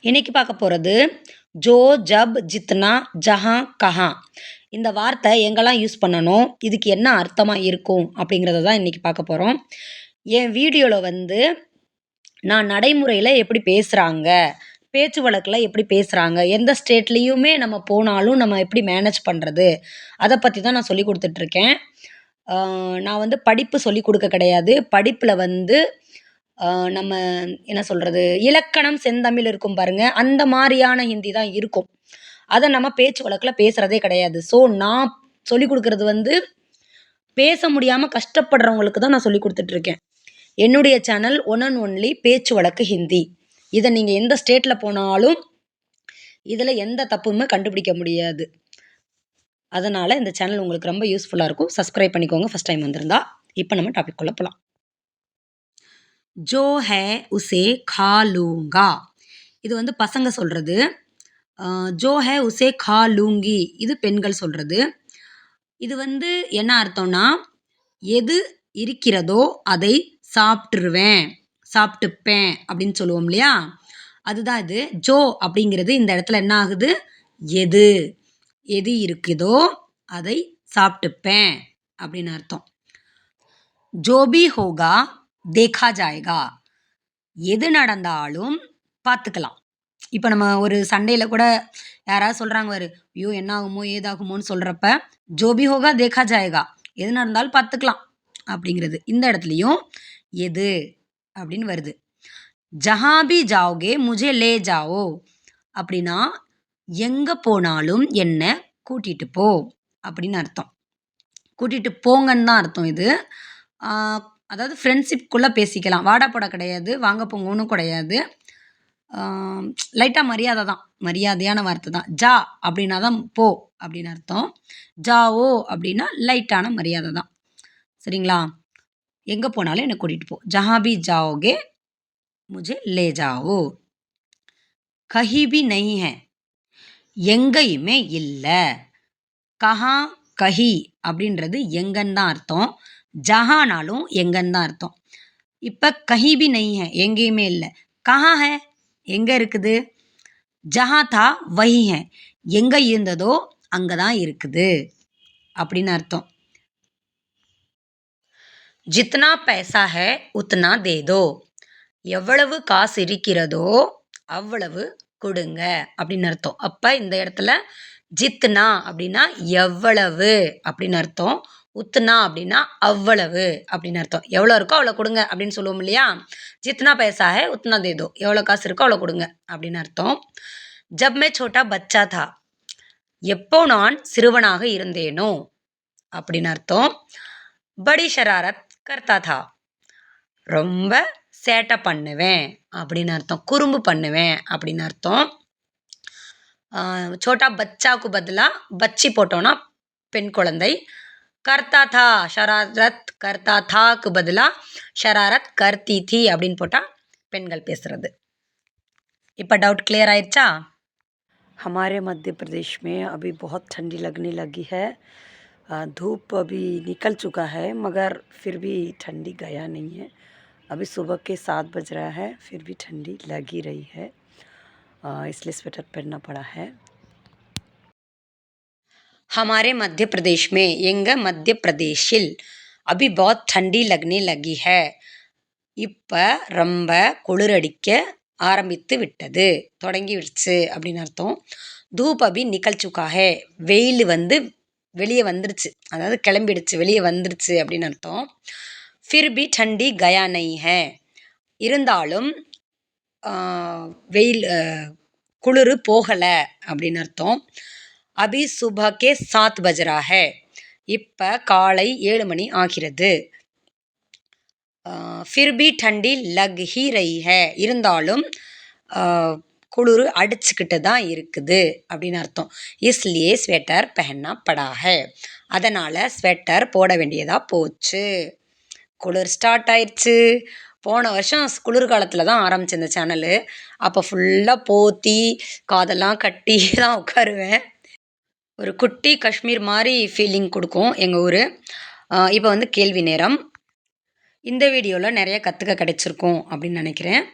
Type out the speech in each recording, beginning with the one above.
இன்னைக்கு பார்க்க போகிறது ஜோ ஜப் ஜித்னா ஜஹான் கஹான். இந்த வார்த்தை எங்கெல்லாம் யூஸ் பண்ணணும், இதுக்கு என்ன அர்த்தமாக இருக்கும் அப்படிங்கிறத தான் இன்றைக்கி பார்க்க போகிறோம். என் வீடியோவில் நான் நடைமுறையில் எப்படி பேசுகிறாங்க, பேச்சு வழக்கில் எப்படி பேசுகிறாங்க, எந்த ஸ்டேட்லேயுமே நம்ம போனாலும் நம்ம எப்படி மேனேஜ் பண்ணுறது, அதை பற்றி தான் நான் சொல்லி கொடுத்துட்ருக்கேன். நான் படிப்பு சொல்லி கொடுக்க கிடையாது. படிப்பில் நம்ம என்ன சொல்கிறது, இலக்கணம் செந்தமிழ் இருக்கும் பாருங்க, அந்த மாதிரியான ஹிந்தி தான் இருக்கும். அதை நம்ம பேச்சு வழக்கில் பேசுகிறதே கிடையாது. ஸோ நான் சொல்லி கொடுக்குறது பேச முடியாமல் கஷ்டப்படுறவங்களுக்கு தான் நான் சொல்லி கொடுத்துட்ருக்கேன். என்னுடைய சேனல் ஒன் அண்ட் ஒன்லி பேச்சு வழக்கு ஹிந்தி. இதை நீங்கள் எந்த ஸ்டேட்டில் போனாலும் இதில் எந்த தப்புமே கண்டுபிடிக்க முடியாது. அதனால் இந்த சேனல் உங்களுக்கு ரொம்ப யூஸ்ஃபுல்லாக இருக்கும். சப்ஸ்கிரைப் பண்ணிக்கோங்க ஃபஸ்ட் டைம் வந்திருந்தா. இப்போ நம்ம டாபிக் குள்ள போகலாம். ஜோ ஹே உசே கா லூங்கா, இது பசங்க சொல்கிறது. ஜோ ஹே உசே கா லூங்கி, இது பெண்கள் சொல்கிறது. இது என்ன அர்த்தம்னா, எது இருக்கிறதோ அதை சாப்பிட்டுருவேன், சாப்பிட்டுப்பேன் அப்படின்னு சொல்லுவோம் இல்லையா, அதுதான் இது. ஜோ அப்படிங்கிறது இந்த இடத்துல என்ன ஆகுது, எது எது இருக்குதோ அதை சாப்பிட்டுப்பேன் அப்படின்னு அர்த்தம். ஜோபி ஹோகா தேக்கா ஜாயேகா, எது நடந்தாலும் பார்த்துக்கலாம். இப்போ நம்ம ஒரு சண்டையில் கூட யாராவது சொல்கிறாங்க பாரு, ஐயோ என்ன ஆகுமோ ஏதாகுமோன்னு சொல்கிறப்ப ஜோபி ஹோகா தேக்கா ஜாயேகா, எது நடந்தாலும் பார்த்துக்கலாம் அப்படிங்கிறது. இந்த இடத்துலையும் எது அப்படின்னு வருது. ஜஹாபி ஜாओगे முझे லே ஜாओ, அப்படின்னா எங்கே போனாலும் என்னை கூட்டிகிட்டு போ அப்படின்னு அர்த்தம். கூட்டிகிட்டு போங்கன்னு தான் அர்த்தம் இது. அதாவது ஃப்ரெண்ட்ஷிப்குள்ளே பேசிக்கலாம், வாடா போட கிடையாது, வாங்க போங்கன்னு கிடையாது. லைட்டாக மரியாதை தான், மரியாதையான வார்த்தை தான். ஜா அப்படின்னா தான் போ அப்படின்னு அர்த்தம். ஜாவோ அப்படின்னா லைட்டான மரியாதை தான். சரிங்களா, எங்கே போனாலும் என்னை கூட்டிகிட்டு போ. ஜஹாபி ஜாओगे முझे லே ஜாओ. கஹி பி நஹி ஹை, எங்கேயுமே இல்லை. கஹா கஹி அப்படின்றது எங்கன்னு தான் அர்த்தம். ஜஹானாலும் எங்கன்னு தான் அர்த்தம். இப்போ கஹி பி நஹி ஹை, எங்கேயுமே இல்லை. கஹா ஹை, எங்கே இருக்குது. ஜஹா தா வஹி ஹை, எங்கே இருந்ததோ அங்கே தான் இருக்குது அப்படின்னு அர்த்தம். ஜித்னா பைசா ஹை உத்னா தே தோ, எவ்வளவு காசு இருக்கிறதோ அவ்வளவு கொடுங்க அப்படின்னு அர்த்தம். அப்போ இந்த இடத்துல ஜித்னா அப்படின்னா எவ்வளவு அப்படின்னு அர்த்தம், உத்னா அப்படின்னா அவ்வளவு அப்படின்னு அர்த்தம். எவ்வளோ இருக்கோ அவ்வளோ கொடுங்க அப்படின்னு சொல்லுவோம் இல்லையா. ஜித்னா பைசா ஹே உத்னா தே தோ, எவ்வளோ காசு இருக்கோ அவ்வளோ கொடுங்க அப்படின்னு அர்த்தம். ஜப் மே சோட்டா பச்சா தா, எப்போ நான் சிறுவனாக இருந்தேனோ அப்படின்னு அர்த்தம். படி ஷராரத் கர்த்தா தா, ரொம்ப சேட்டை பண்ணுவேன் அப்படின்னு அர்த்தம், குறும்பு பண்ணுவேன் அப்படின்னு அர்த்தம். சோட்டா பச்சாவுக்கு பதிலாக பச்சி போட்டோன்னா பெண் குழந்தை. கர்த்தா தா ஷராரத் கர்த்தா தாக்கு பதிலாக ஷராரத் கர்த்தி தி அப்படின்னு போட்டால் பெண்கள் பேசுகிறது. இப்போ டவுட் கிளியர் ஆயிடுச்சா? हमारे मध्य प्रदेश में अभी बहुत ठंडी लगने लगी है. धूप अभी निकल चुका है मगर फिर भी ठंडी गया नहीं है. अभी सुबह के 7 बज रहा है, फिर भी ठंडी लग ही रही है, इसलिए स्वेटर पहनना पड़ा है. हमारे मध्य प्रदेश में, எங்கள் மத்திய பிரதேஷில், अभी बहुत ठंडी लगने लगी है, இப்போ ரொம்ப குளிரடிக்க ஆரம்பித்து விட்டது, தொடங்கி விடுச்சு அப்படின்னு அர்த்தம். தூப் அபி நிக்கல் சுக்கா ஹே, வெயில் வெளியே வந்துருச்சு, அதாவது கிளம்பிடுச்சு, வெளியே வந்துருச்சு அப்படின்னு அர்த்தம். ஃபிர் பி டண்டி கயா நஹி ஹை, இருந்தாலும் வெயில் குளிர் போகலை அப்படின்னு அர்த்தம். அபி சுபஹ்கே 7 பஜ் ரஹா ஹை, இப்போ காலை 7 மணி ஆகிறது. ஃபிர் பி டண்டி லக் ஹி ரஹி ஹை, இருந்தாலும் குளிர் அடிச்சுக்கிட்டு தான் இருக்குது அப்படின்னு அர்த்தம். இஸ்லியே ஸ்வெட்டர் பெஹன்னா படா ஹை, அதனால் ஸ்வெட்டர் போட வேண்டியதாக போச்சு. குளிர் ஸ்டார்ட் ஆயிடுச்சு. போன வருஷம் குளிர்காலத்தில் தான் ஆரம்பிச்சு இந்த சேனலு. அப்போ ஃபுல்லாக போத்தி காதெல்லாம் கட்டி தான் உட்காருவேன். ஒரு குட்டி காஷ்மீர் மாதிரி ஃபீலிங் கொடுக்கும் எங்கள் ஊர். இப்போ கேள்வி நேரம். இந்த வீடியோவில் நிறைய கற்றுக்க கிடைச்சிருக்கும் அப்படின்னு நினைக்கிறேன்.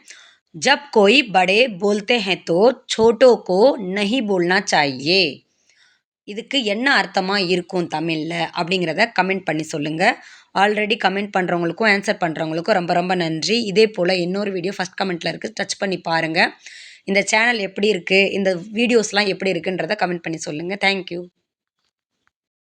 जब कोई बड़े बोलते हैं तो छोटों को नहीं बोलना चाहिए. இதுக்கு என்ன அர்த்தமா இருக்கும் தமிழ்ல அப்படிங்கிறத கமெண்ட் பண்ணி சொல்லுங்க. ஆல்ரெடி கமெண்ட் பண்ணுறவங்களுக்கும் ஆன்சர் பண்ணுறவங்களுக்கும் ரொம்ப ரொம்ப நன்றி. இதே போல் இன்னொரு வீடியோ ஃபஸ்ட் கமெண்ட்டில் இருக்குது, டச் பண்ணி பாருங்கள். இந்த சேனல் எப்படி இருக்குது, இந்த வீடியோஸ்லாம் எப்படி இருக்குன்றத கமெண்ட் பண்ணி சொல்லுங்கள். தேங்க்யூ.